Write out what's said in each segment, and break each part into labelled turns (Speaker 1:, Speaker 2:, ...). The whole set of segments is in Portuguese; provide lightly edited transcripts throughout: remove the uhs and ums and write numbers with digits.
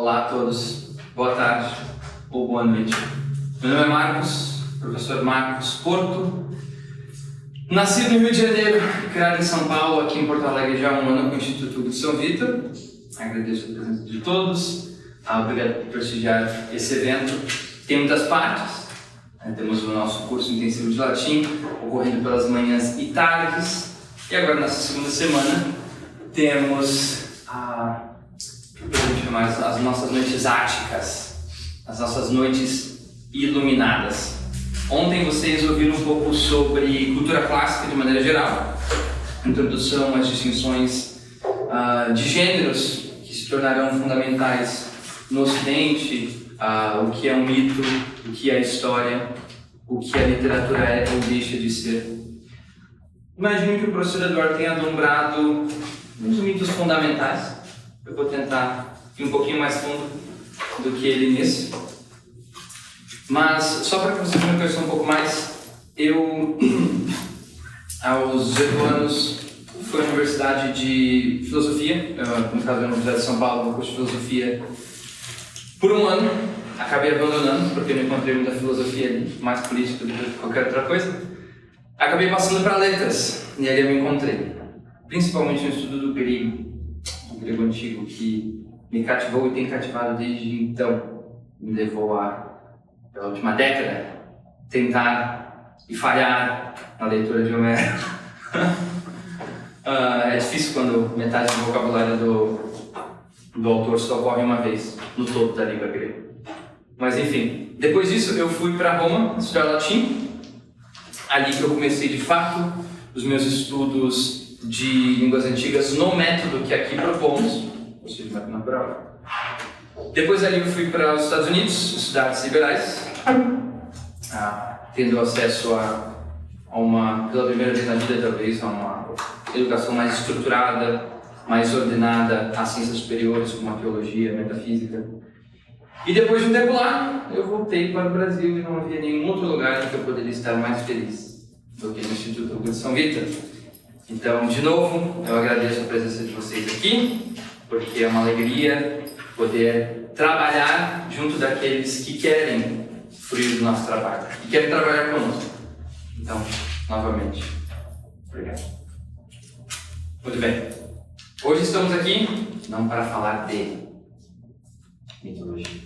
Speaker 1: Olá a todos, boa tarde ou boa noite. Meu nome é Marcos, professor Marcos Porto. Nascido no Rio de Janeiro, criado em São Paulo, aqui em Porto Alegre já há um ano com o Instituto de São Vitor. Agradeço a presença de todos, obrigado por prestigiar esse evento. Tem muitas partes, temos o nosso curso intensivo de latim, ocorrendo pelas manhãs e tardes. E agora, nessa segunda semana, temos as nossas noites áticas, as nossas noites iluminadas. Ontem vocês ouviram um pouco sobre cultura clássica de maneira geral, introdução às distinções de gêneros que se tornarão fundamentais no Ocidente, o que é um mito, o que é a história, o que a literatura é ou deixa de ser. Imagino que o professor Eduardo tenha alumbrado uns mitos fundamentais. Eu vou tentar ir um pouquinho mais fundo do que ele nisso. Mas, só para que vocês me conheçam um pouco mais, eu, aos 18 anos, fui à Universidade de Filosofia, no caso da Universidade de São Paulo, no curso de Filosofia, por um ano. Acabei abandonando, porque eu não encontrei muita filosofia ali, mais política do que qualquer outra coisa. Acabei passando para letras, e ali eu me encontrei, principalmente no estudo do grego antigo, que me cativou e tem cativado desde então. Me levou pela última década, tentar e falhar na leitura de Homero. É difícil quando metade do vocabulário do autor só ocorre uma vez, no topo da língua grega. Mas enfim, depois disso eu fui para Roma estudar latim. Ali que eu comecei de fato os meus estudos de línguas antigas no método que aqui propomos, ou seja, método natural. Depois ali eu fui para os Estados Unidos estudar artes liberais, tendo acesso pela primeira vez na vida talvez, a uma educação mais estruturada, mais ordenada às ciências superiores, como a teologia, a metafísica. E depois de um tempo lá, eu voltei para o Brasil e não havia nenhum outro lugar em que eu poderia estar mais feliz do que no Instituto de São Vitor. Então, de novo, eu agradeço a presença de vocês aqui, porque é uma alegria poder trabalhar junto daqueles que querem fruir do nosso trabalho e querem trabalhar conosco. Então, novamente, obrigado. Muito bem. Hoje estamos aqui não para falar de mitologia,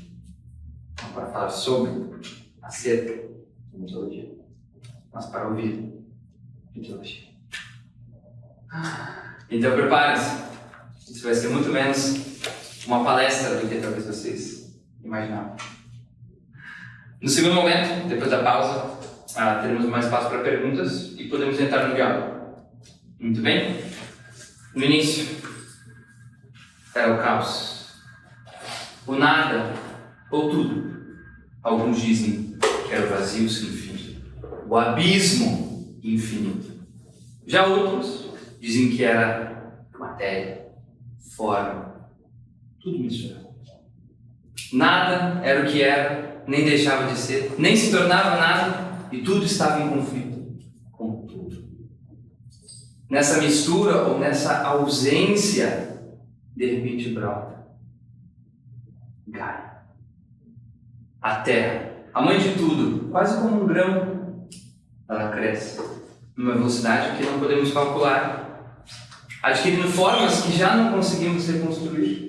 Speaker 1: não para falar sobre, acerca de mitologia, mas para ouvir mitologia. Então prepare-se, isso vai ser muito menos uma palestra do que talvez vocês imaginavam. No segundo momento, depois da pausa, teremos mais espaço para perguntas e podemos entrar no diálogo. Muito bem? No início, era o caos. O nada, ou tudo. Alguns dizem que era o vazio sem fim, o abismo infinito. Já outros dizem que era matéria, forma, tudo misturado. Nada era o que era, nem deixava de ser, nem se tornava nada, e tudo estava em conflito com tudo. Nessa mistura ou nessa ausência, de repente brota Gaia. A Terra, a mãe de tudo, quase como um grão, ela cresce numa velocidade que não podemos calcular, adquirindo formas que já não conseguimos reconstruir.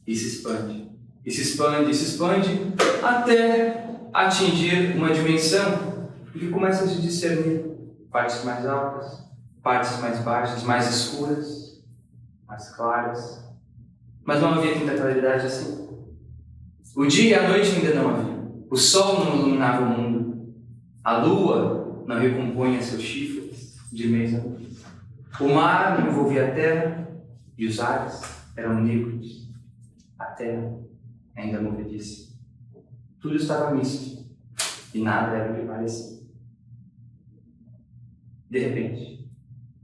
Speaker 1: E se expande, e se expande, e se expande, até atingir uma dimensão em que começa a se discernir partes mais altas, partes mais baixas, mais escuras, mais claras. Mas não havia tanta claridade assim. O dia e a noite ainda não havia. O sol não iluminava o mundo. A lua não recompunha seus chifres de mês a mês. O mar não envolvia a terra e os ares eram negros. A terra ainda movediça. Tudo estava misto e nada era o que parecia. De repente,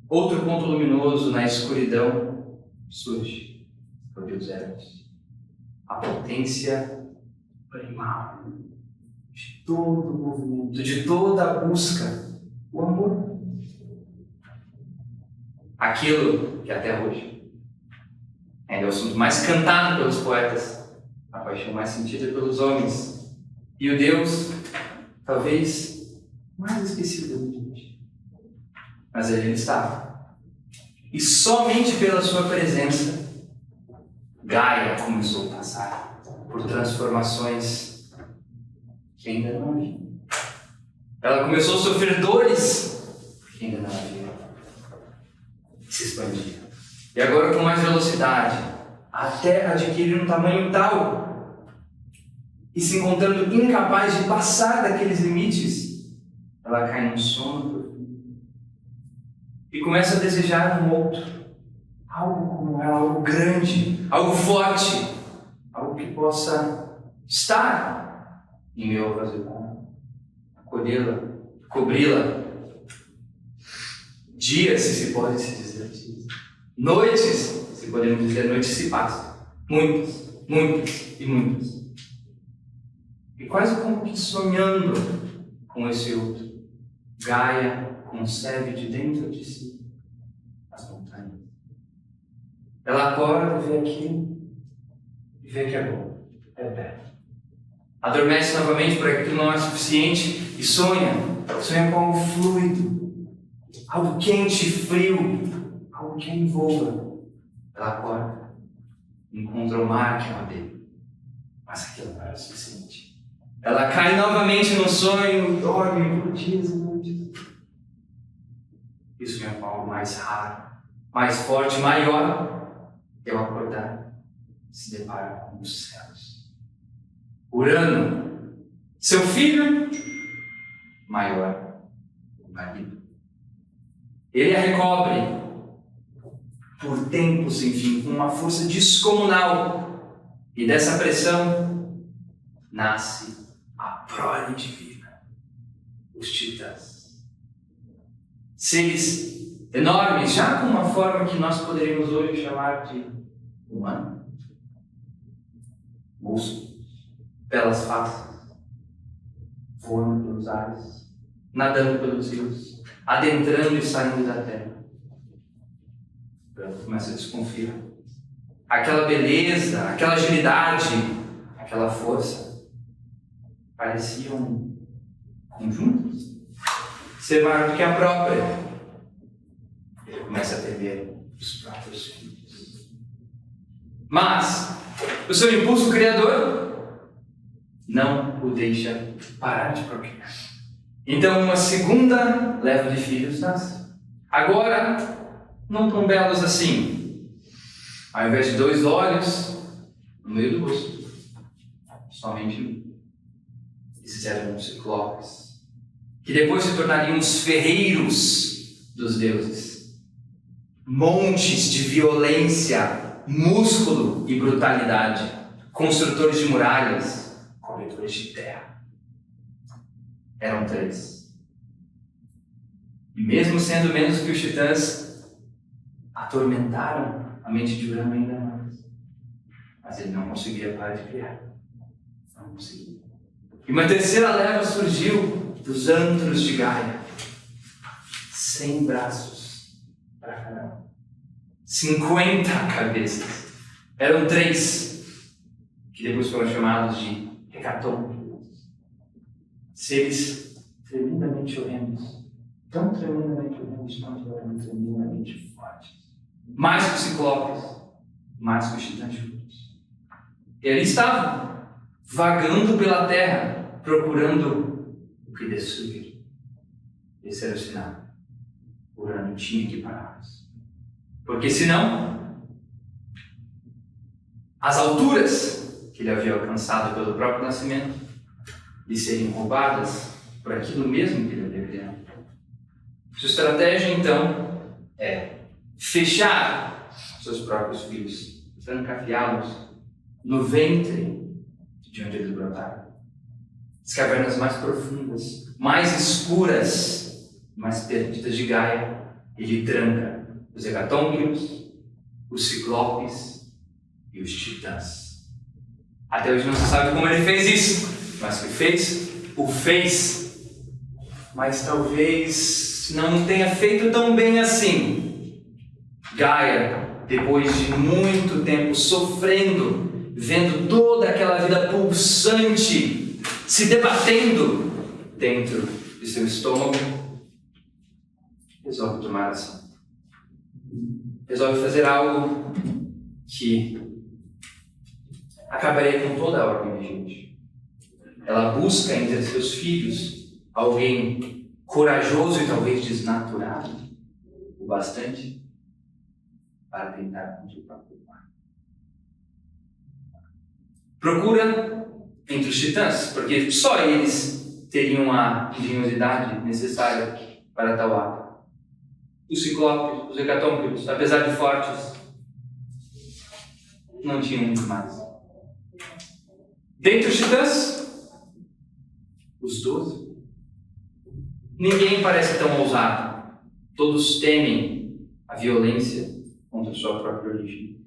Speaker 1: outro ponto luminoso na escuridão surge. Foi Deus Eros. A potência primal de todo o movimento, de toda a busca, o amor. Aquilo que até hoje Ainda é o assunto mais cantado pelos poetas, a paixão mais sentida pelos homens. E o Deus, talvez, mais esquecido da gente. Mas ele estava. E somente pela sua presença, Gaia começou a passar por transformações que ainda não havia. Ela começou a sofrer dores que ainda não havia. Se expandia. E agora com mais velocidade, até adquirir um tamanho tal e se encontrando incapaz de passar daqueles limites, ela cai num sono profundo e começa a desejar um outro, algo como ela, algo grande, algo forte, algo que possa estar em meio ao vazio, acolhê-la, cobri-la. Dias, se pode se dizer assim. Noites, se podemos dizer, noites se passam. Muitas, muitas e muitas. E quase como que sonhando com esse outro, Gaia concebe de dentro de si as montanhas. Ela acorda, vê aquilo e vê que é bom, é perto. Adormece novamente porque aquilo não é suficiente e sonha com algo fluido, algo quente e frio, algo que a envolva. Ela acorda, encontra o mar que é uma dele, mas aquilo não era o suficiente. Ela cai novamente no sonho, dorme por dias e noites. E sonha com algo mais raro, mais forte, maior. E ao acordar, se depara com os céus. Urano, seu filho maior, o marido. Ele a recobre por tempos sem fim, com uma força descomunal. E dessa pressão nasce a prole divina, os titãs. Seres enormes, já com uma forma que nós poderíamos hoje chamar de humano. Músculos, belas faces, voando pelos ares, nadando pelos rios, adentrando e saindo da terra. Ela começa a desconfiar. Aquela beleza, aquela agilidade, aquela força pareciam conjuntos, ser maior do que a própria. Ele começa a temer os próprios filhos. Mas o seu impulso criador não o deixa parar de procriar. Então uma segunda leva de filhos nasce. Agora, não tão belos assim. Ao invés de 2 olhos no meio do rosto, somente um. Esses eram os ciclopes, que depois se tornariam os ferreiros dos deuses. Montes de violência, músculo e brutalidade, construtores de muralhas, corretores de terra. Eram 3. E mesmo sendo menos que os titãs, atormentaram a mente de Urano ainda mais. Mas ele não conseguia parar de criar. Não conseguia. E uma terceira leva surgiu dos antros de Gaia. 100 braços para cada um. 50 cabeças. Eram 3, que depois foram chamados de hecatônquimos. Seres tremendamente horrendos. Tão tremendamente horrendos, tão tremendamente fortes. Mais que os ciclopes, mais que os titãs juntos. E ali estavam, vagando pela terra, procurando o que destruir. Esse era o sinal. Urano tinha que pará-los. Porque senão, as alturas que ele havia alcançado pelo próprio nascimento lhe seriam roubadas por aquilo mesmo que ele havia criado. Sua estratégia, então, é fechar seus próprios filhos, trancafiá-los no ventre de onde eles brotaram. As cavernas mais profundas, mais escuras, mais perdidas de Gaia, ele tranca os hecatônquimos, os ciclopes e os titãs. Até hoje não se sabe como ele fez isso, mas que fez, o fez. Mas talvez não tenha feito tão bem assim. Gaia depois de muito tempo sofrendo, vendo toda aquela vida pulsante se debatendo dentro de seu estômago, resolve tomar ação. Resolve fazer algo que acabaria com toda a ordem vigente. Ela busca entre seus filhos alguém corajoso e talvez desnaturado o bastante para tentar contra o próprio pai. Procura entre os titãs, porque só eles teriam a engenhosidade necessária para tal ato. Os ciclopes, os hecatômpicos, apesar de fortes, não tinham muito mais. Dentre os titãs, os 12, ninguém parece tão ousado. Todos temem a violência contra sua própria origem.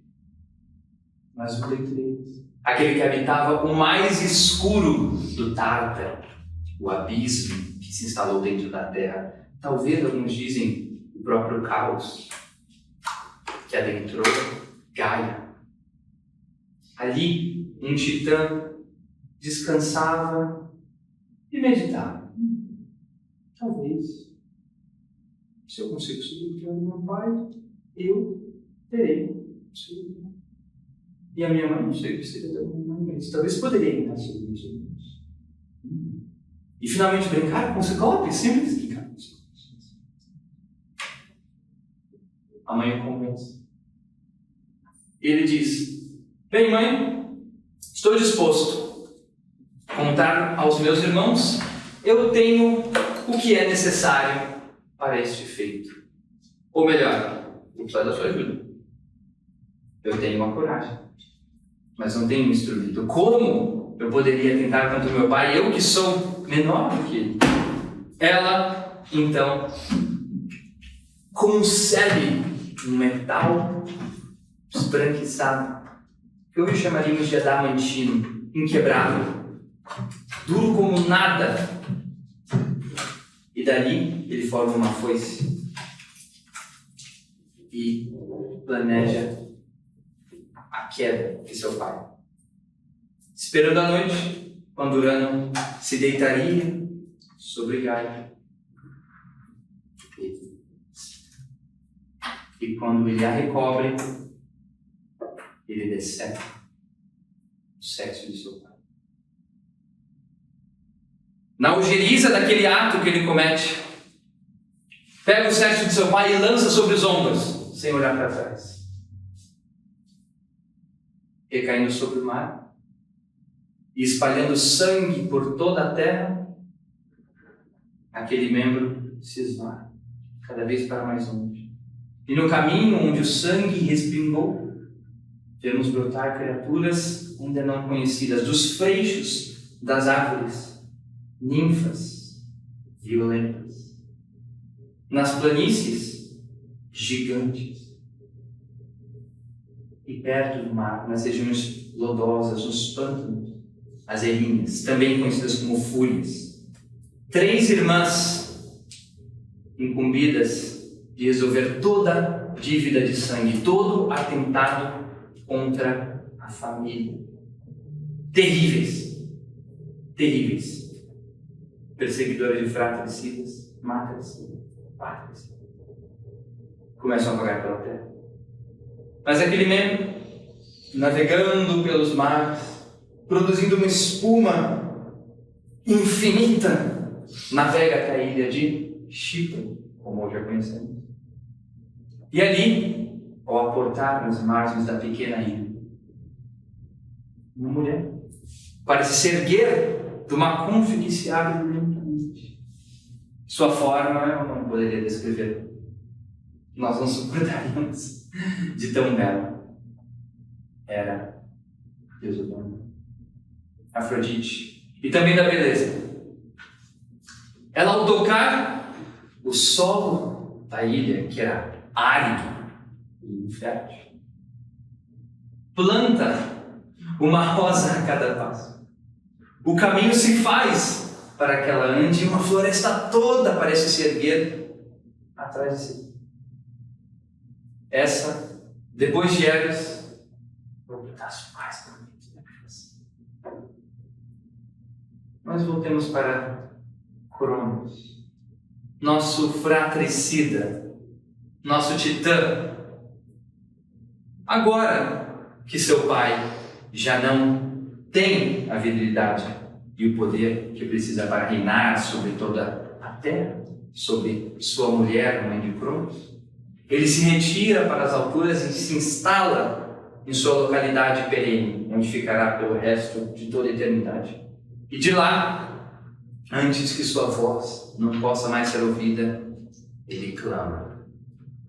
Speaker 1: Mas o Deitreus, aquele que habitava o mais escuro do Tártaro, o abismo que se instalou dentro da terra, talvez alguns dizem o próprio caos que adentrou Gaia. Ali, um titã descansava e meditava. Talvez, se eu consigo subir para o meu pai, eu terei subir. E a minha mãe, não sei o que seria da minha mãe, mas talvez poderia entrar sobre os irmãos. E finalmente brincar com o ciclope, simples brincar com o ciclope. A mãe o convence. Ele diz: bem, mãe, estou disposto a contar aos meus irmãos, eu tenho o que é necessário para este feito. Ou melhor, vou precisar da sua ajuda. Eu tenho uma coragem, mas não tenho um instrumento. Como eu poderia tentar contra o meu pai, eu que sou menor do que ele? Ela, então, concebe um metal esbranquiçado, que hoje chamaríamos de adamantino, inquebrável, duro como nada. E dali ele forma uma foice e planeja a queda de seu pai. Esperando a noite, quando Urano se deitaria sobre Gaia. E quando ele a recobre, ele decepa o sexo de seu pai. Na algeriza daquele ato que ele comete, pega o sexo de seu pai e lança sobre os ombros, sem olhar para trás. Recaindo sobre o mar e espalhando sangue por toda a terra, aquele membro se esvai, cada vez para mais longe. E no caminho onde o sangue respingou, vemos brotar criaturas ainda não conhecidas, dos freixos das árvores, ninfas violentas. Nas planícies, gigantes. E perto do mar, nas regiões lodosas, nos pântanos, as erinhas, também conhecidas como fúrias. 3 irmãs incumbidas de resolver toda dívida de sangue, todo atentado contra a família. Terríveis. Terríveis. Perseguidoras de fratricidas, matricidas, pátrias. Começam a vagar pela terra. Mas aquele membro, navegando pelos mares, produzindo uma espuma infinita, navega até a ilha de Chipre, como hoje a conhecemos. E ali, ao aportar nas margens da pequena ilha, uma mulher parece se erguer de uma couve que se abre lentamente. Sua forma eu não poderia descrever. Nós não suportaríamos de tão bela. Era Deus do amor, Afrodite, e também da beleza. Ela, ao tocar o solo da ilha, que era árido e infértil, planta uma rosa a cada passo. O caminho se faz para que ela ande e uma floresta toda parece se erguer atrás de si. Essa Depois de Eros, vou botar os pais para mim. Mas voltemos para Cronos, nosso fratricida, nosso titã. Agora que seu pai já não tem a virilidade e o poder que precisa para reinar sobre toda a terra, sobre sua mulher, mãe de Cronos, ele se retira para as alturas e se instala em sua localidade perene, onde ficará pelo resto de toda a eternidade. E de lá, antes que sua voz não possa mais ser ouvida, ele clama: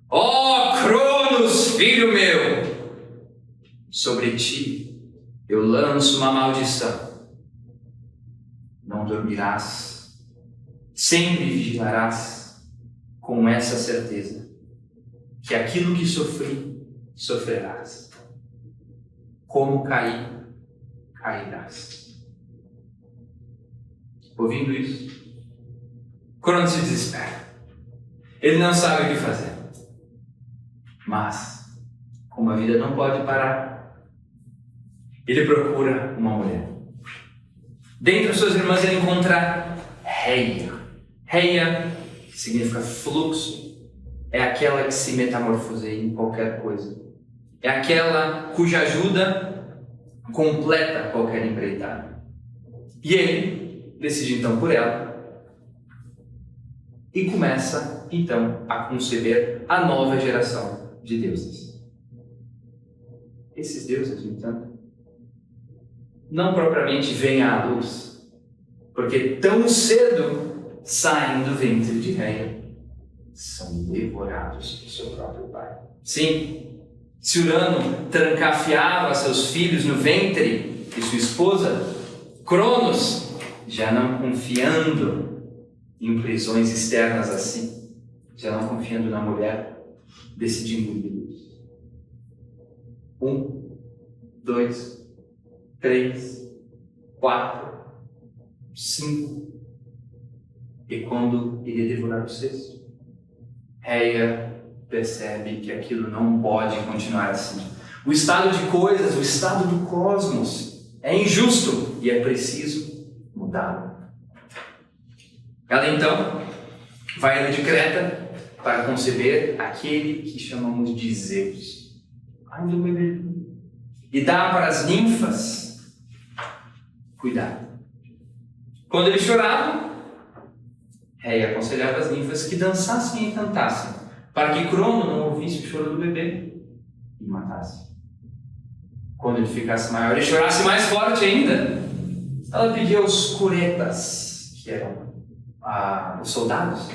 Speaker 1: ó Cronos, filho meu! Sobre ti eu lanço uma maldição. Não dormirás, sempre vigilarás com essa certeza, que aquilo que sofri, sofrerás. Como caí, cairás. Ouvindo isso, Cronos se desespera. Ele não sabe o que fazer. Mas, como a vida não pode parar, ele procura uma mulher. Dentre as suas irmãs ele encontra Reia. Reia, que significa fluxo, é aquela que se metamorfoseia em qualquer coisa. É aquela cuja ajuda completa qualquer empreitada. E ele decide então por ela e começa então a conceber a nova geração de deuses. Esses deuses, no entanto, não propriamente vêm à luz, porque tão cedo saem do ventre de Reia, são devorados por seu próprio pai. Sim, se Urano trancafiava seus filhos no ventre de sua esposa, Cronos, já não confiando em prisões externas assim, já não confiando na mulher, decidiu engoli-los. 1, 2, 3, 4, 5. E quando iria devorar o sexto, Reia percebe que aquilo não pode continuar assim. O estado de coisas, o estado do cosmos é injusto e é preciso mudá-lo. Ela então vai a de Creta para conceber aquele que chamamos de Zeus. Ai, meu bebê. E dá para as ninfas cuidado. Quando ele chorava, Reia aconselhava as ninfas que dançassem e cantassem, para que Crono não ouvisse o choro do bebê e matasse. Quando ele ficasse maior e chorasse mais forte ainda, ela pedia aos curetas, que eram os soldados,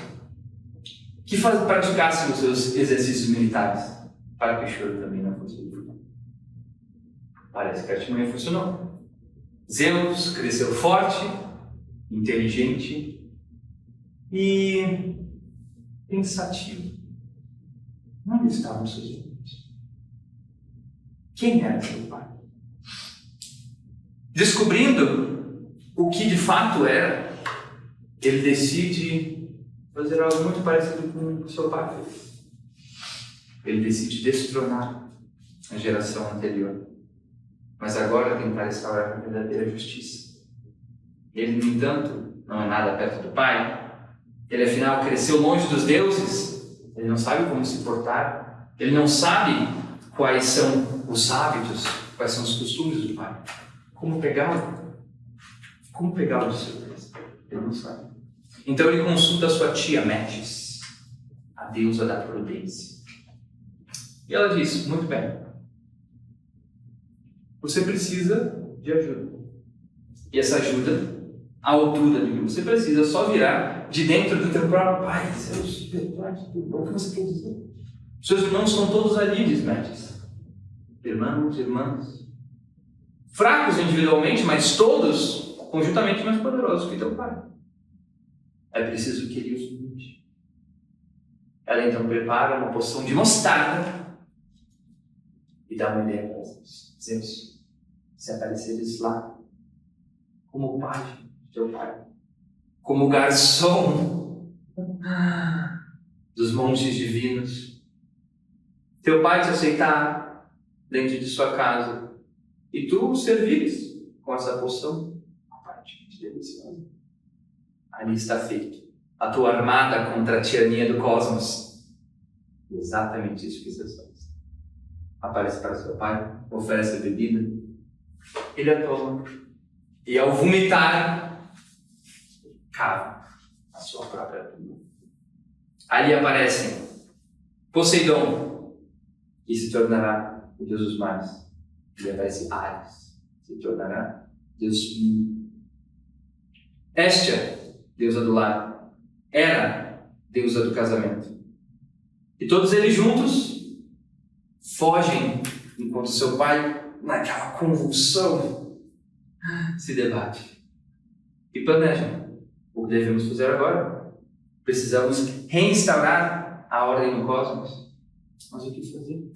Speaker 1: que praticassem os seus exercícios militares, para que o choro também não fosse ouvido. Parece que a artimanha funcionou. Zeus cresceu forte, inteligente e pensativo. Onde estavam seus irmãos? Quem era seu pai? Descobrindo o que de fato era, ele decide fazer algo muito parecido com o que seu pai fez. Ele decide destronar a geração anterior, mas agora tentar restaurar a verdadeira justiça. Ele, no entanto, não é nada perto do pai. Ele, afinal, cresceu longe dos deuses. Ele não sabe como se portar. Ele não sabe quais são os hábitos, quais são os costumes do pai. Como pegá-lo? Como pegá-lo de surpresa? Ele não sabe. Então ele consulta a sua tia Metis, a deusa da prudência. E ela diz: muito bem, você precisa de ajuda. E essa ajuda, a altura do que você precisa, só virá de dentro do teu próprio pai. Zeus, verdade, o que você quer dizer? Seus irmãos estão todos ali, diz Metis. Irmãos, irmãs. Fracos individualmente, mas todos conjuntamente mais poderosos que teu pai. É preciso que ele os unite. Ela então prepara uma poção de mostarda e dá uma ideia para Zeus. Zeus, se apareceres lá, como pai de teu pai, como garçom dos montes divinos, teu pai te aceitar dentro de sua casa e tu servires com essa poção, aparentemente deliciosa. Ali está feito a tua armada contra a tirania do cosmos. Exatamente isso que você faz. Aparece para seu pai, oferece a bebida, ele a toma e ao vomitar, cava a sua própria tumba. Ali aparecem Poseidon, que se tornará o deus dos mares. Ali aparece Ares, se tornará deus do mundo. Hestia, deusa do lar. Hera, deusa do casamento. E todos eles juntos fogem, enquanto seu pai, naquela convulsão, se debate e planejam o que devemos fazer agora. Precisamos reinstaurar a ordem no cosmos. Mas o que fazer?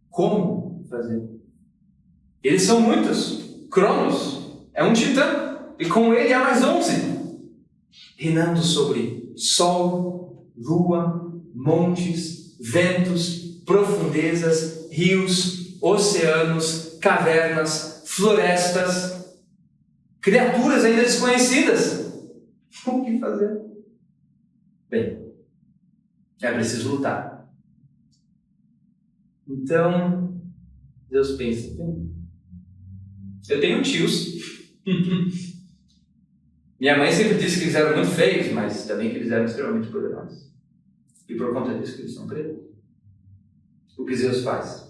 Speaker 1: Como fazer? Eles são muitos. Cronos é um titã e com ele há mais 11, reinando sobre sol, lua, montes, ventos, profundezas, rios, oceanos, cavernas, florestas, criaturas ainda desconhecidas. O que fazer? Bem, é preciso lutar. Então, Deus pensa, bem, eu tenho tios. Minha mãe sempre disse que eles eram muito feios, mas também que eles eram extremamente poderosos. E por conta disso que eles são presos. O que Zeus faz?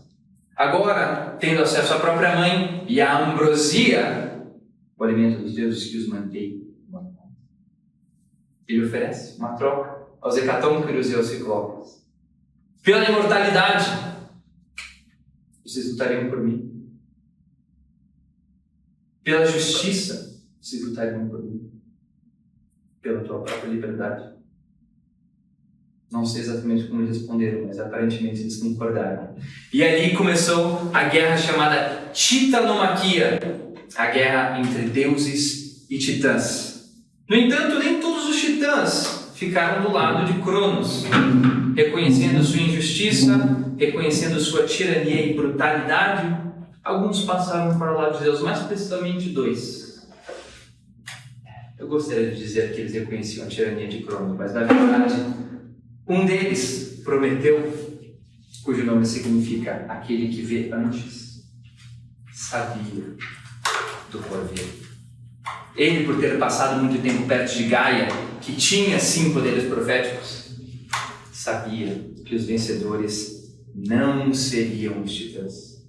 Speaker 1: Agora, tendo acesso à própria mãe e à ambrosia, o alimento dos deuses que os mantém, ele oferece uma troca aos hecatônquiros e aos ciclopes. Pela imortalidade, vocês lutariam por mim. Pela justiça, vocês lutariam por mim. Pela tua própria liberdade. Não sei exatamente como eles responderam, mas aparentemente eles concordaram. E ali começou a guerra chamada Titanomaquia, a guerra entre deuses e titãs. No entanto, nem todos os titãs ficaram do lado de Cronos, reconhecendo sua injustiça, reconhecendo sua tirania e brutalidade. Alguns passaram para o lado de Deus, mais precisamente 2. Eu gostaria de dizer que eles reconheciam a tirania de Cronos, mas na verdade, um deles, Prometeu, cujo nome significa aquele que vê antes, sabia do porvir. Ele, por ter passado muito tempo perto de Gaia, que tinha sim poderes proféticos, sabia que os vencedores não seriam os titãs,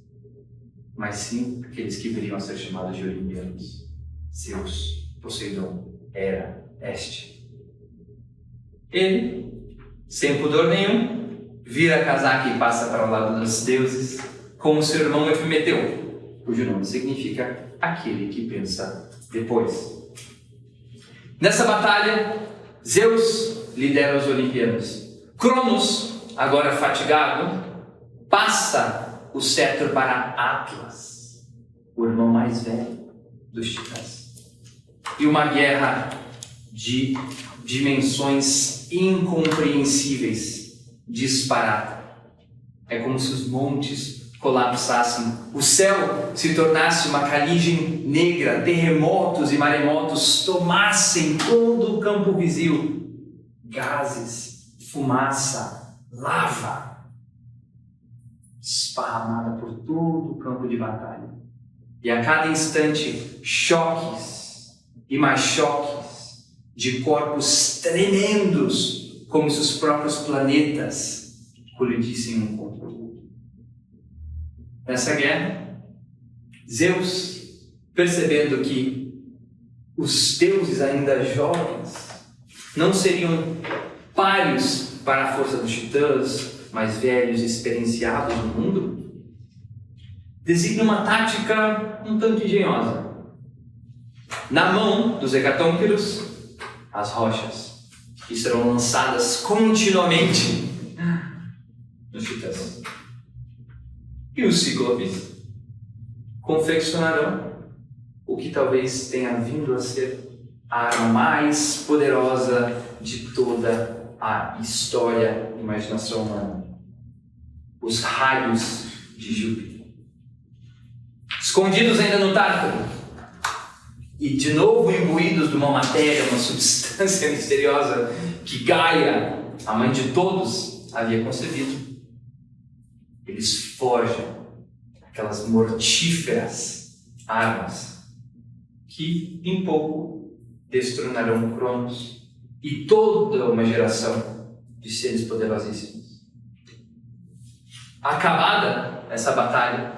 Speaker 1: mas sim aqueles que viriam a ser chamados de olimpianos. Zeus, Poseidon, Hera, Hestia. Ele, sem pudor nenhum, vira a casaca e passa para o lado dos deuses, como seu irmão Epimeteu, cujo nome significa aquele que pensa depois. Nessa batalha, Zeus lidera os olimpianos. Cronos, agora fatigado, passa o cetro para Atlas, o irmão mais velho dos titãs. E uma guerra de dimensões incompreensíveis disparada. É como se os montes colapsassem, o céu se tornasse uma caligem negra, terremotos e maremotos tomassem todo o campo vazio, gases, fumaça, lava, esparramada por todo o campo de batalha. E a cada instante, choques e mais choques de corpos tremendos, como se os próprios planetas colidissem um contra o outro. Nessa guerra, Zeus, percebendo que os deuses ainda jovens não seriam páreos para a força dos titãs, mais velhos e experienciados no mundo, designa uma tática um tanto engenhosa. Na mão dos hecatônquiros, as rochas, que serão lançadas continuamente nos titãs. E os cíclopes confeccionarão o que talvez tenha vindo a ser a arma mais poderosa de toda a história e imaginação humana. os raios de Júpiter. Escondidos ainda no Tártaro, e de novo imbuídos de uma matéria, uma substância misteriosa que Gaia, a mãe de todos, havia concebido. Eles forjam aquelas mortíferas armas que, em pouco, destronarão Cronos e toda uma geração de seres poderosíssimos. Acabada essa batalha,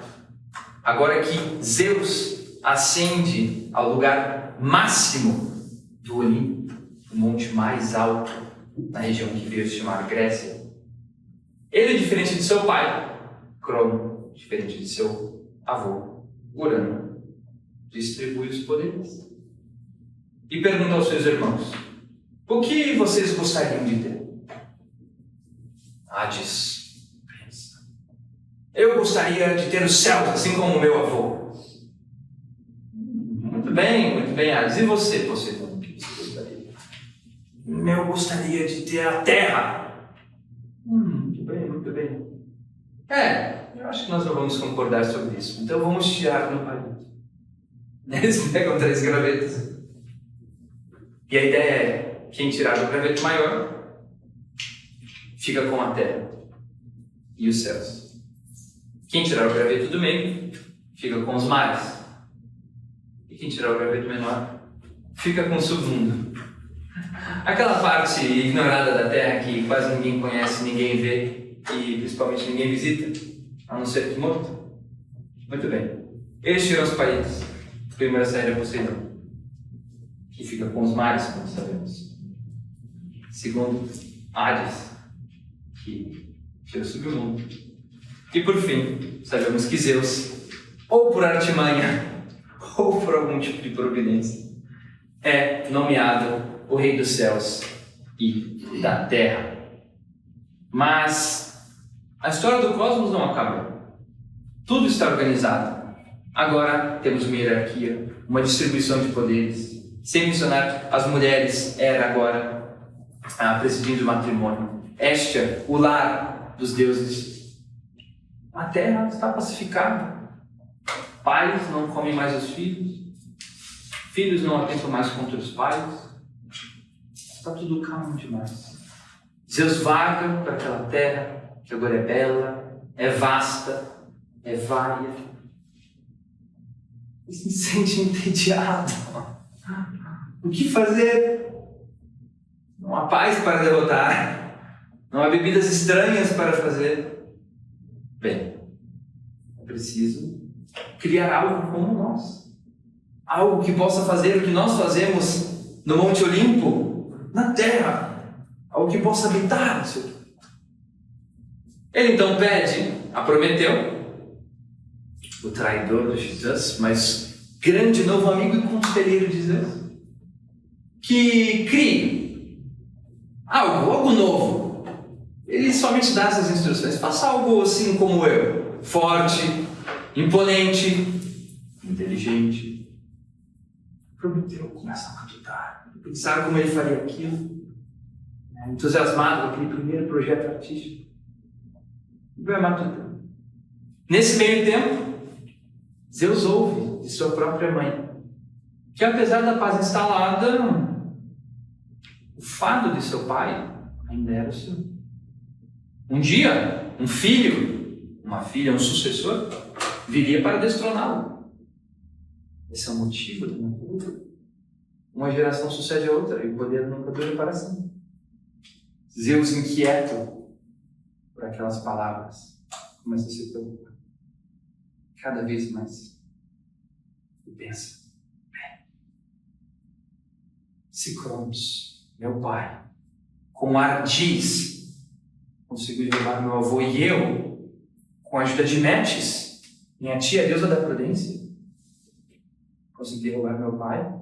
Speaker 1: agora que Zeus ascende ao lugar máximo do Olimpo, o monte mais alto na região que veio se chamar Grécia, ele, diferente de seu pai, Crono, diferente de seu avô, Urano, distribui os poderes e pergunta aos seus irmãos: o que vocês gostariam de ter? Hades pensa: eu gostaria de ter os céus, assim como o meu avô. Muito bem, Hades. E você, Poseidon, o que você gostaria? Eu gostaria de ter a terra. Muito bem. Eu acho que nós não vamos concordar sobre isso. Então vamos tirar no palito. Eles pegam 3 gravetos. E a ideia é: quem tirar o graveto maior fica com a terra e os céus. Quem tirar o graveto do meio fica com os mares. E quem tirar o graveto menor fica com o submundo. Aquela parte ignorada da terra que quase ninguém conhece, ninguém vê e principalmente ninguém visita, a não ser que morto. Muito bem. Eles tiram os palitos. Primeiro a sair é Poseidon, que fica com os mares, como sabemos. Segundo, Hades, que tira o submundo. E por fim, sabemos que Zeus, ou por artimanha, ou por algum tipo de providência, é nomeado o Rei dos Céus e da Terra. Mas a história do cosmos não acaba. Tudo está organizado. Agora temos uma hierarquia, uma distribuição de poderes. Sem mencionar, as mulheres, Hera agora presidindo o matrimônio. Hestia, o lar dos deuses. A terra está pacificada. Pais não comem mais os filhos. Filhos não atentam mais contra os pais. Está tudo calmo demais. Zeus vaga para aquela terra que agora é bela, é vasta, é vária. E se sente entediado. O que fazer? Não há paz para derrotar. Não há bebidas estranhas para fazer. Bem, é preciso criar algo como nós. Algo que possa fazer o que nós fazemos no Monte Olimpo, na Terra. Algo que possa habitar isso aqui. Ele então pede a Prometeu, o traidor de Zeus, mas grande novo amigo e conselheiro de Zeus, que crie algo novo. Ele somente dá essas instruções: faça algo assim como eu, forte, imponente, inteligente. Prometeu começa a matutar, pensar como ele faria aquilo, entusiasmado com aquele primeiro projeto artístico. Vai matutando. Nesse meio tempo, Zeus ouve de sua própria mãe que, apesar da paz instalada, o fado de seu pai ainda era o seu. Um dia, um filho, uma filha, um sucessor, viria para destroná-lo. Esse é o motivo da natureza. Uma geração sucede a outra e o poder nunca dura para sempre. Zeus, inquieto por aquelas palavras, começa a se preocupar cada vez mais e pensa: bem, se Cronos, meu pai, com ardis conseguiu derrubar meu avô, e eu, com a ajuda de Metis, minha tia, deusa da prudência, consegui derrubar meu pai,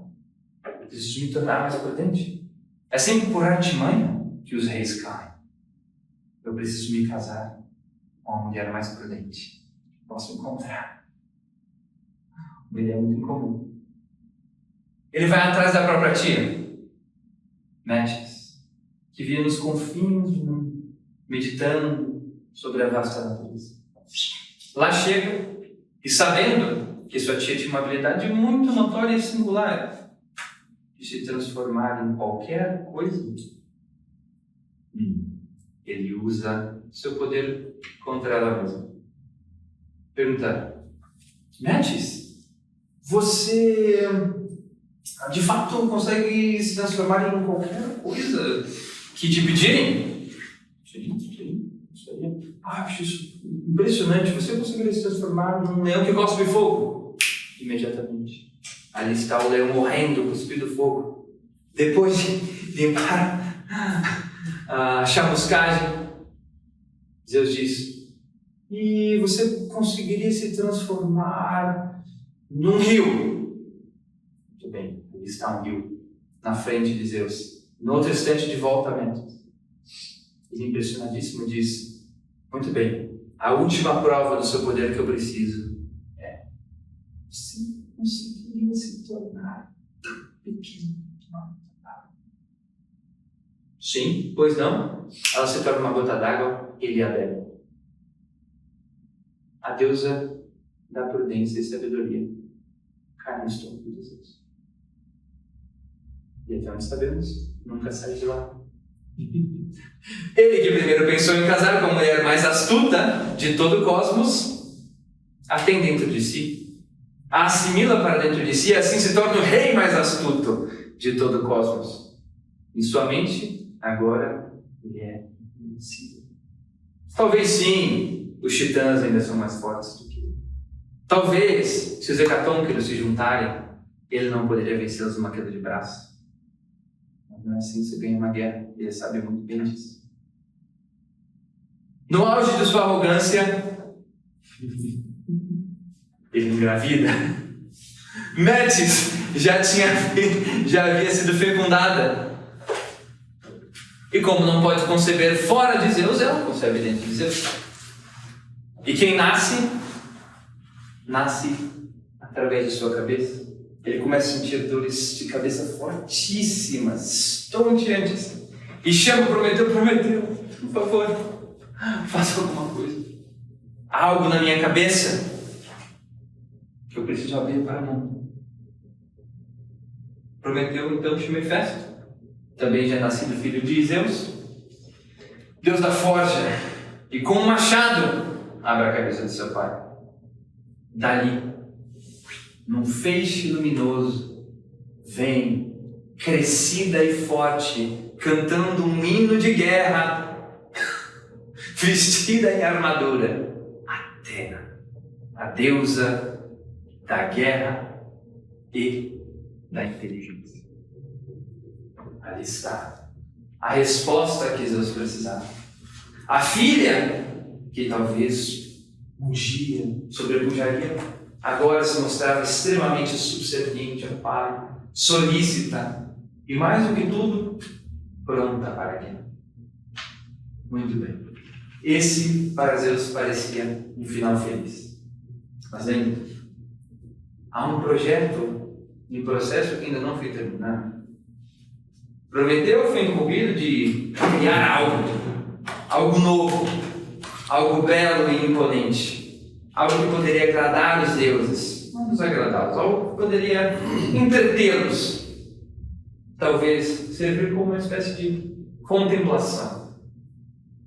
Speaker 1: eu preciso me tornar mais prudente. É sempre por artimanha que os reis caem. Eu preciso me casar com uma mulher mais prudente. Posso encontrar. Uma ideia muito incomum. Ele vai atrás da própria tia, Metis, que via nos confins do mundo, meditando sobre a vasta natureza. Lá chega, e sabendo que sua tia tinha uma habilidade muito notória e singular de se transformar em qualquer coisa, ele usa seu poder contra ela mesma. Pergunta: Metis, você de fato consegue se transformar em qualquer coisa que te pedirem? Sim. Acho isso impressionante. Você conseguiria se transformar num leão que cospe fogo? Imediatamente. Ali está o leão morrendo, cuspindo fogo. Depois de limpar a chamuscagem, Zeus diz: e você conseguiria se transformar num rio? Muito bem, ali está um rio na frente de Zeus. No outro instante, de volta a Mentos. Ele, impressionadíssimo, diz: muito bem, a última prova do seu poder que eu preciso é: você conseguiria se tornar pequeno? Sim, pois não? Ela se torna uma gota d'água, ele a bebe. A deusa da prudência e sabedoria cai no estômago de Zeus. E até onde sabemos, nunca sai de lá. Ele, que primeiro pensou em casar com a mulher mais astuta de todo o cosmos, a tem dentro de si, a assimila para dentro de si, e assim se torna o rei mais astuto de todo o cosmos. Em sua mente, agora, ele é invencível. Talvez sim, os titãs ainda são mais fortes do que ele. Talvez, se os hecatônquiros se juntarem, ele não poderia vencê-los numa queda de braço. Não é assim que você ganha uma guerra. Ele sabe muito bem disso. No auge de sua arrogância, ele engravida. Metis já havia sido fecundada. E como não pode conceber fora de Zeus, ela concebe dentro de Zeus. E quem nasce através de sua cabeça. Ele começa a sentir dores de cabeça fortíssimas, estonteantes. E chama Prometeu, por favor, faça alguma coisa. Há algo na minha cabeça que eu preciso abrir para o mundo. Prometeu então chama Hefesto, também já nascido filho de Zeus, deus da forja, e com um machado abre a cabeça de seu pai. Dali, num feixe luminoso, vem, crescida e forte, cantando um hino de guerra, vestida em armadura, Atena, a deusa da guerra e da inteligência. Ali está a resposta que Zeus precisava. A filha, que talvez um dia sobrepujaria, agora se mostrava extremamente subserviente ao pai, solícita e, mais do que tudo, pronta para a guerra. Muito bem. Esse, para Zeus, parecia um final feliz. Mas ainda há um projeto em processo que ainda não foi terminado. Prometeu foi incumbido de criar algo novo, algo belo e imponente. Algo que poderia agradar os deuses, não desagradá-los, algo que poderia entretê-los. Talvez servir como uma espécie de contemplação,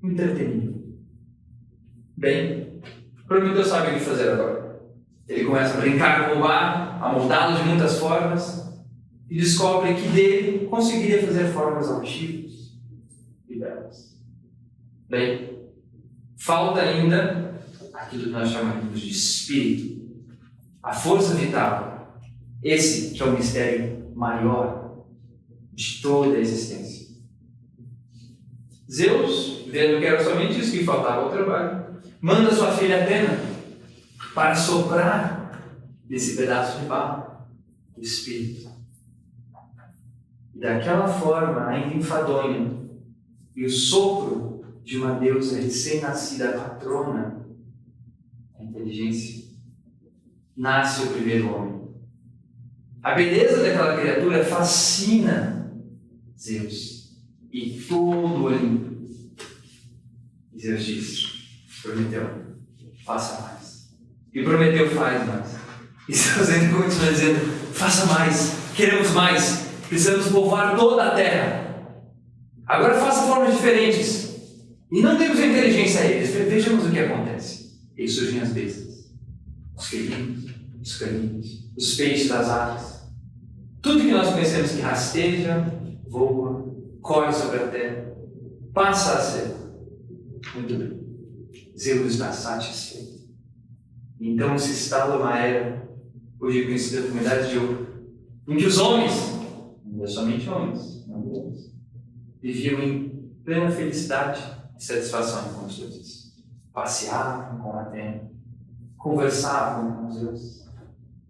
Speaker 1: entretenimento. Bem, Prometeu sabe o que fazer agora. Ele começa a brincar com o barro, a moldá-lo de muitas formas, e descobre que dele conseguiria fazer formas altivas e belas. Bem, falta ainda aquilo que nós chamamos de espírito, a força vital. Esse que é o mistério maior de toda a existência. Zeus, vendo que era somente isso que faltava ao trabalho, manda sua filha Atena para soprar desse pedaço de barro o espírito. E daquela forma, ainda enfadonha, e o sopro de uma deusa recém-nascida patrona, a inteligência, nasce o primeiro homem. A beleza daquela criatura fascina Zeus e todo o Olimpo. E Zeus diz: Prometeu, faça mais. E Prometeu, faz mais. E Deus ainda continua dizendo, faça mais, queremos mais, precisamos povoar toda a terra. Agora faça formas diferentes. E não temos a inteligência a eles. Vejamos o que acontece. Eles surgem as bestas, os felinos, os caninos, os peixes das aves. Tudo que nós conhecemos que rasteja, voa, corre sobre a terra, passa a ser. Muito bem. Zeus está satisfeito. Então se instala uma era, hoje conhecida como Idade de Ouro, em que os homens, não é somente homens, não mulheres, viviam em plena felicidade e satisfação com os deuses. Passeavam com a terra, conversavam com os deuses,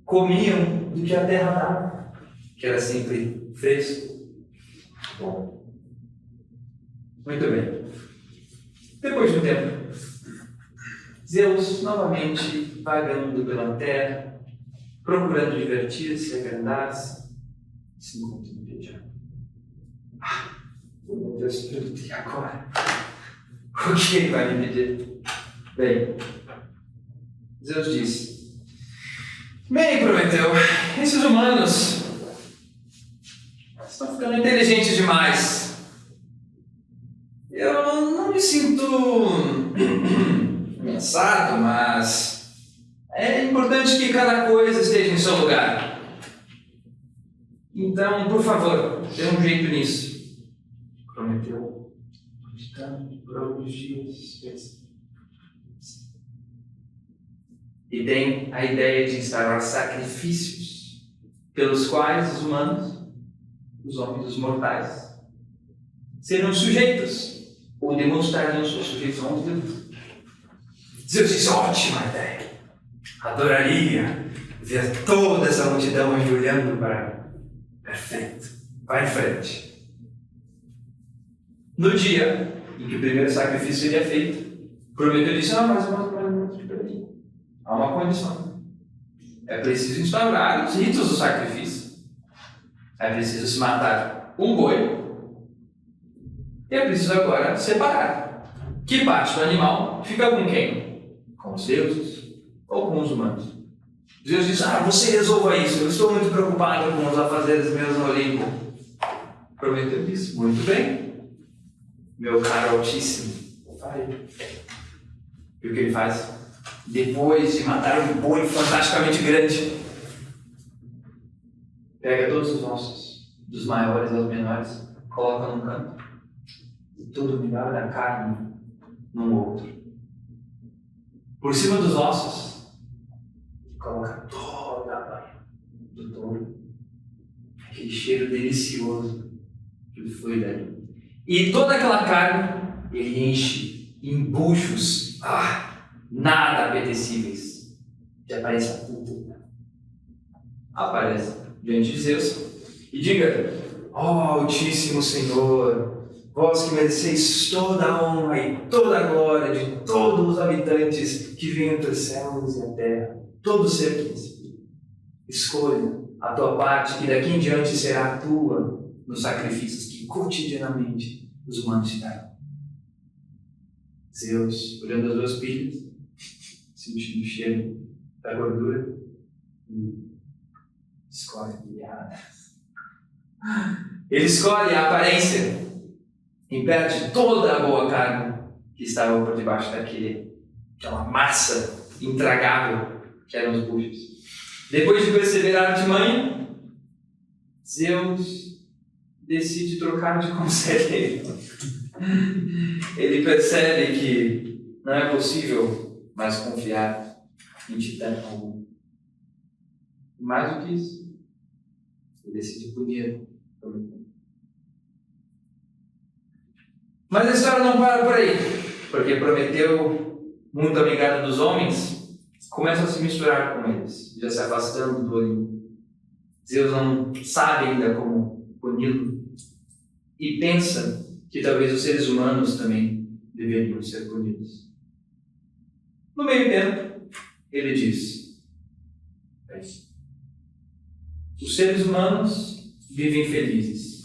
Speaker 1: comiam do que a terra dava, que era sempre fresco, bom. Muito bem. Depois de um tempo, Zeus novamente vagando pela terra, procurando divertir-se, agrandar-se, se encontra no dia. Meu Deus, e agora? O que ele vai me pedir? Bem, Zeus disse: bem, Prometeu, esses humanos estão ficando inteligentes demais. Eu não me sinto ameaçado, mas é importante que cada coisa esteja em seu lugar. Então, por favor, dê um jeito nisso. Prometeu, meditando por alguns dias. E tem a ideia de instaurar sacrifícios pelos quais os humanos, os homens, os mortais, serão sujeitos ou demonstrariam suas sujeição aos deuses. Zeus disse: ótima ideia. Adoraria ver toda essa multidão ajoelhando para... Perfeito. Vai em frente. No dia em que o primeiro sacrifício seria feito, Prometeu disse: mas há uma condição. É preciso instaurar os ritos do sacrifício. É preciso se matar um boi. E é preciso agora separar. Que parte do animal fica com quem? Com os deuses ou com os humanos? Deus diz: você resolva isso, eu estou muito preocupado com os afazeres meus no Olimpo. Prometeu disse: muito bem, meu caro Altíssimo, farei. E o que ele faz? Depois de matar um boi fantasticamente grande, pega todos os ossos, dos maiores aos menores, coloca num canto, e todo o melhor da carne num outro. Por cima dos ossos, coloca toda a banha do touro, aquele cheiro delicioso que flui dali. E toda aquela carne ele enche em buchos, nada apetecíveis, de aparência pública. Aparece diante de Zeus e diga: Altíssimo Senhor, vós que mereceis toda a honra e toda a glória de todos os habitantes que vêm entre os céus e a terra, todo ser que respira, escolha a tua parte, que daqui em diante será a tua nos sacrifícios que cotidianamente os humanos te darão. Zeus, olhando as duas pilhas, sentindo o cheiro da gordura, escolhe ele escolhe a aparência em pé de toda a boa carne que estava por debaixo daquela massa intragável que eram os buchos. Depois de perceber a artimanha, Zeus decide trocar de conselheiro. Ele percebe que não é possível mais confiar em titã algum. E mais do que isso, ele decide punir Prometeu. Mas a história não para por aí, porque Prometeu, muito amigado dos homens, começa a se misturar com eles, já se afastando do Olimpo. Zeus não sabe ainda como puni-lo e pensa que talvez os seres humanos também deveriam ser punidos. No meio tempo, ele diz: os seres humanos vivem felizes.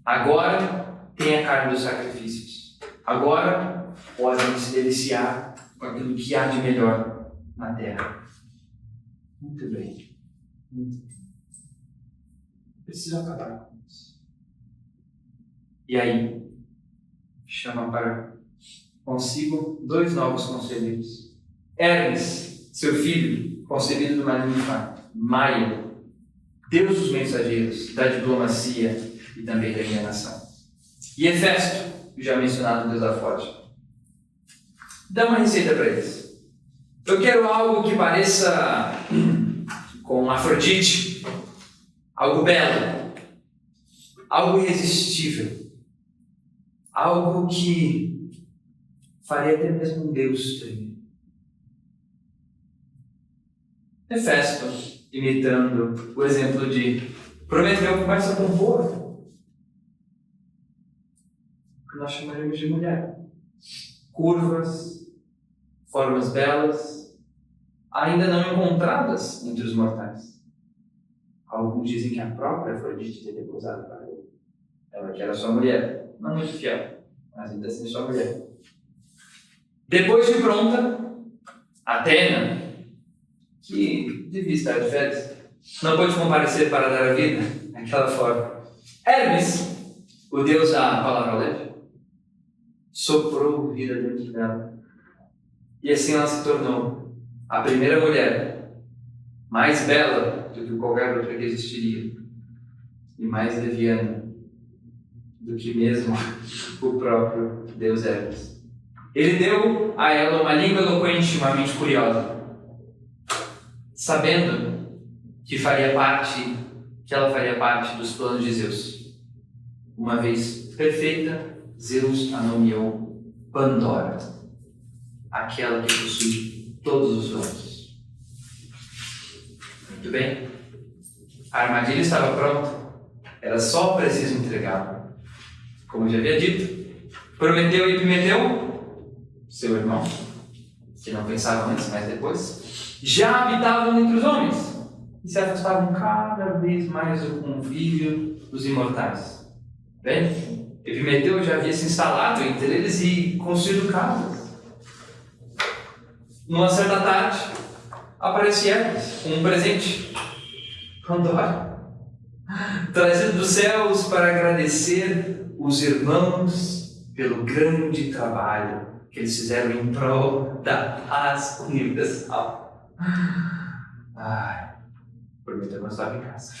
Speaker 1: Agora tem a carne dos sacrifícios. Agora podem se deliciar com aquilo que há de melhor na terra. Muito bem. Preciso acabar com isso. E aí, chama para consigo 2 novos conselheiros. Hermes, seu filho, concebido do marido do pai. Maia, Deus dos mensageiros, da diplomacia e também da enganação. E Hefesto, já mencionado no Deus da Forte. Dá uma receita para eles. Eu quero algo que pareça com Afrodite, algo belo, algo irresistível, algo que faria até mesmo um Deus tremer. Hefesto, imitando o exemplo de Prometeu, começa com um povo, que nós chamaremos de mulher. Curvas, formas belas, ainda não encontradas entre os mortais. Alguns dizem que a própria Afrodite teria posado para ele. Ela que era sua mulher, não muito fiel, mas ainda assim sua mulher. Depois de pronta, Atena, que devia estar de férias, não pôde comparecer para dar a vida daquela forma. Hermes, o deus da palavra leve, soprou vida dentro dela. E assim ela se tornou a primeira mulher mais bela do que qualquer outra que existiria e mais leviana do que mesmo o próprio deus Hermes. Ele deu a ela uma língua eloquente, uma mente curiosa, sabendo que ela faria parte dos planos de Zeus. Uma vez perfeita, Zeus a nomeou Pandora, aquela que possui todos os dons. Muito bem. A armadilha estava pronta, era só preciso entregá-la. Como eu já havia dito, Prometeu e Epimeteu, seu irmão, que não pensava antes, mas depois, já habitavam entre os homens e se afastavam cada vez mais do convívio dos imortais. Bem, Epimeteu já havia se instalado entre eles e construído casas. Numa certa tarde, aparece Hermes com um presente, Pandora, trazido dos céus para agradecer os irmãos pelo grande trabalho que eles fizeram em prol da paz universal. Prometeu não estava em casa.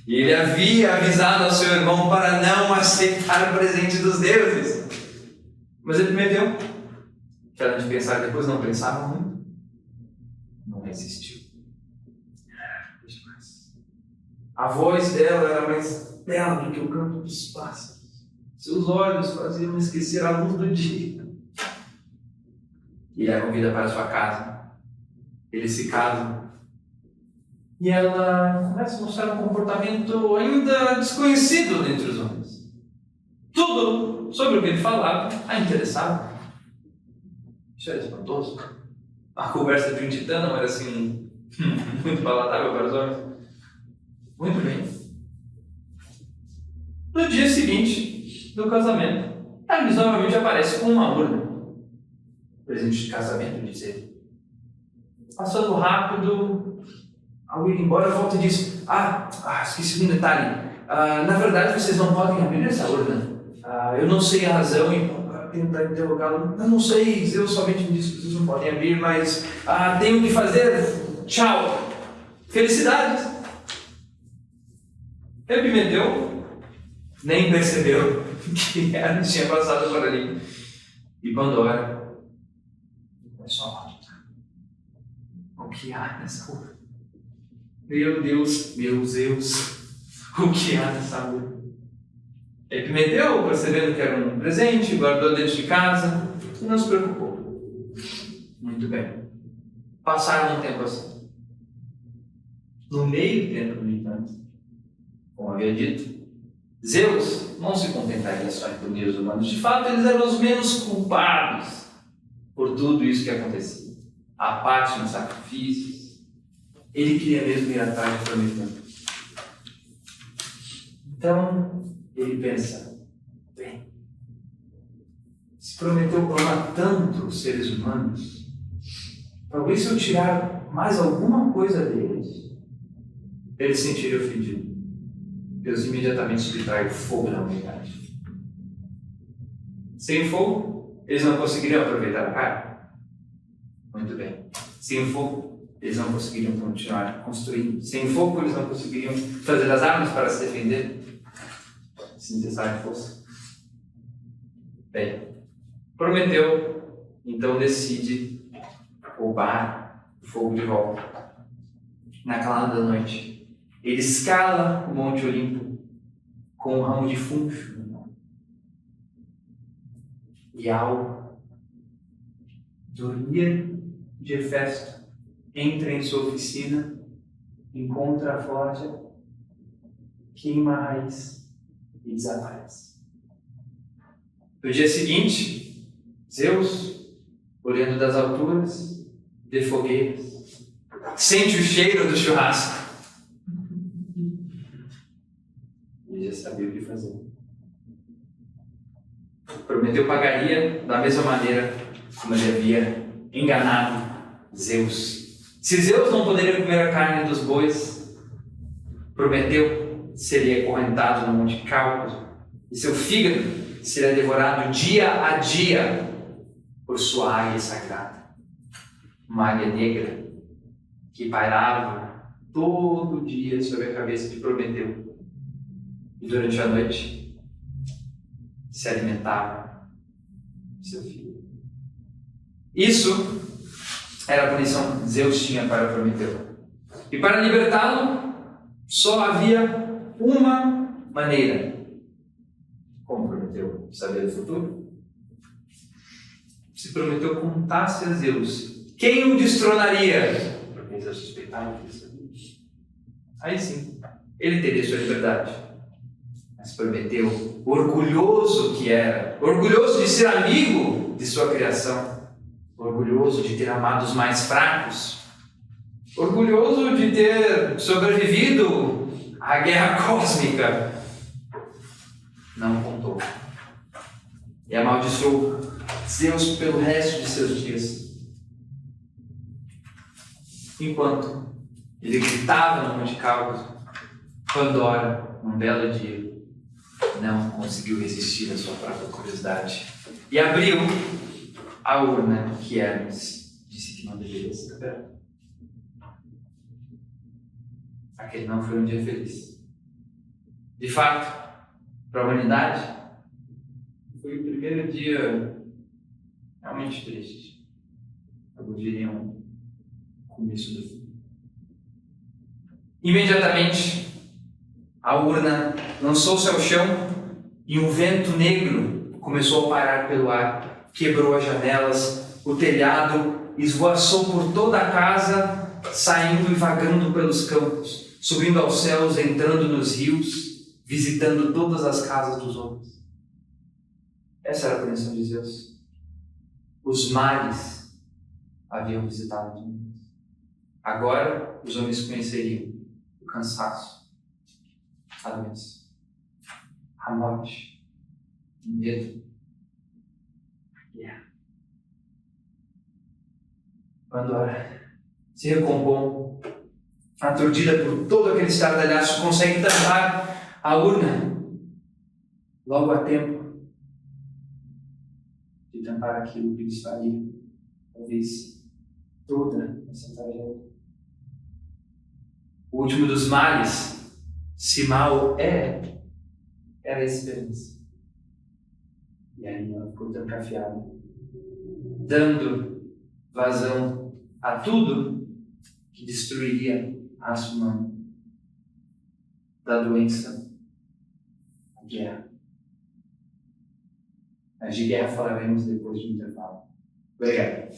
Speaker 1: E ele havia avisado ao seu irmão para não aceitar o presente dos deuses. Mas ele prometeu que ela de pensar depois não pensava muito. Não existiu. A voz dela era mais bela do que o canto dos pássaros. Seus olhos faziam esquecer a luz do dia. E ele a convida para sua casa. Eles se casam. E ela começa a mostrar um comportamento ainda desconhecido entre os homens. Tudo sobre o que ele falava a interessava. Isso era espantoso. A conversa de um titã não era assim muito palatável para os homens. Muito bem. No dia seguinte do casamento, Hermes novamente aparece com uma urna. Presente de casamento, diz ele. Passando rápido, ao ir embora, volta e diz: esqueci de um detalhe. Na verdade, vocês não podem abrir essa urna. Eu não sei a razão e para tentar interrogá-lo. Eu não sei, Deus somente me disse que vocês não podem abrir, mas tenho que fazer. Tchau. Felicidades. Epimeteu nem percebeu que Hermes tinha passado por ali. E Pandora começou a malditar. O que há nessa urna? Meu Deus, meu Zeus, o que há nessa urna? Epimeteu, percebendo que era um presente, guardou dentro de casa e não se preocupou. Muito bem. Passaram um tempo assim. No meio tempo, no entanto, como havia dito, Zeus não se contentaria só em punir os humanos. De fato, eles eram os menos culpados por tudo isso que acontecia. A parte nos sacrifícios. Ele queria mesmo ir atrás de Prometeu. Então, ele pensa: bem, se
Speaker 2: se prometeu amar tanto os seres humanos, talvez se eu tirar mais alguma coisa deles, eles se sentiriam ofendidos. Deus imediatamente subtrai o fogo na humanidade. Sem fogo, eles não conseguiriam aproveitar a carne. Muito bem. Sem fogo, eles não conseguiriam continuar construindo. Sem fogo, eles não conseguiriam fazer as armas para se defender, se necessário fosse. Bem, Prometeu, então decide roubar o fogo de volta. Na calada da noite, ele escala o Monte Olimpo com um ramo de funcho na mão. E ao dormir de Hefesto, entra em sua oficina, encontra a forja, queima a raiz e desaparece. No dia seguinte, Zeus, olhando das alturas, de fogueiras, sente o cheiro do churrasco. Ele já sabia o que fazer. Prometeu pagaria da mesma maneira como ele havia enganado Zeus. Se Zeus não poderia comer a carne dos bois, Prometeu seria acorrentado no Monte Cáucaso e seu fígado seria devorado dia a dia por sua águia sagrada, uma águia negra que pairava todo dia sobre a cabeça de Prometeu e durante a noite se alimentava de seu filho. Isso era a punição que Zeus tinha para Prometeu. E para libertá-lo, só havia uma maneira. Como Prometeu saber o futuro? Se Prometeu contasse a Zeus quem o destronaria, porque Zeus suspeitava que ele sabia, aí sim, ele teria sua liberdade. Mas Prometeu, orgulhoso que era, orgulhoso de ser amigo de sua criação, orgulhoso de ter amado os mais fracos, orgulhoso de ter sobrevivido à guerra cósmica, não contou. E amaldiçoou Zeus pelo resto de seus dias. Enquanto ele gritava no Monte Cáucaso, Pandora, num belo dia, não conseguiu resistir à sua própria curiosidade e abriu a urna que Hermes disse que não deveria ser aberta. Aquele não foi um dia feliz. De fato, para a humanidade, foi o primeiro dia realmente triste. Alguns diriam começo do fim. Imediatamente, a urna lançou-se ao chão e um vento negro começou a parar pelo ar, quebrou as janelas, o telhado, esvoaçou por toda a casa, saindo e vagando pelos campos, subindo aos céus, entrando nos rios, visitando todas as casas dos homens. Essa era a punição de Zeus. Os males haviam visitado os homens. Agora os homens conheceriam o cansaço, a doença, a morte, o medo, a guerra. Pandora se recompõe, aturdida por todo aquele estardalhaço, consegue tampar a urna logo a tempo de tampar aquilo que lhes faria, talvez, toda essa tragédia. O último dos males, se mal era a esperança. E aí ela ficou trancafiada, dando vazão a tudo que destruiria a raça humana, da doença, a guerra. Mas de guerra falaremos depois do intervalo. Obrigado.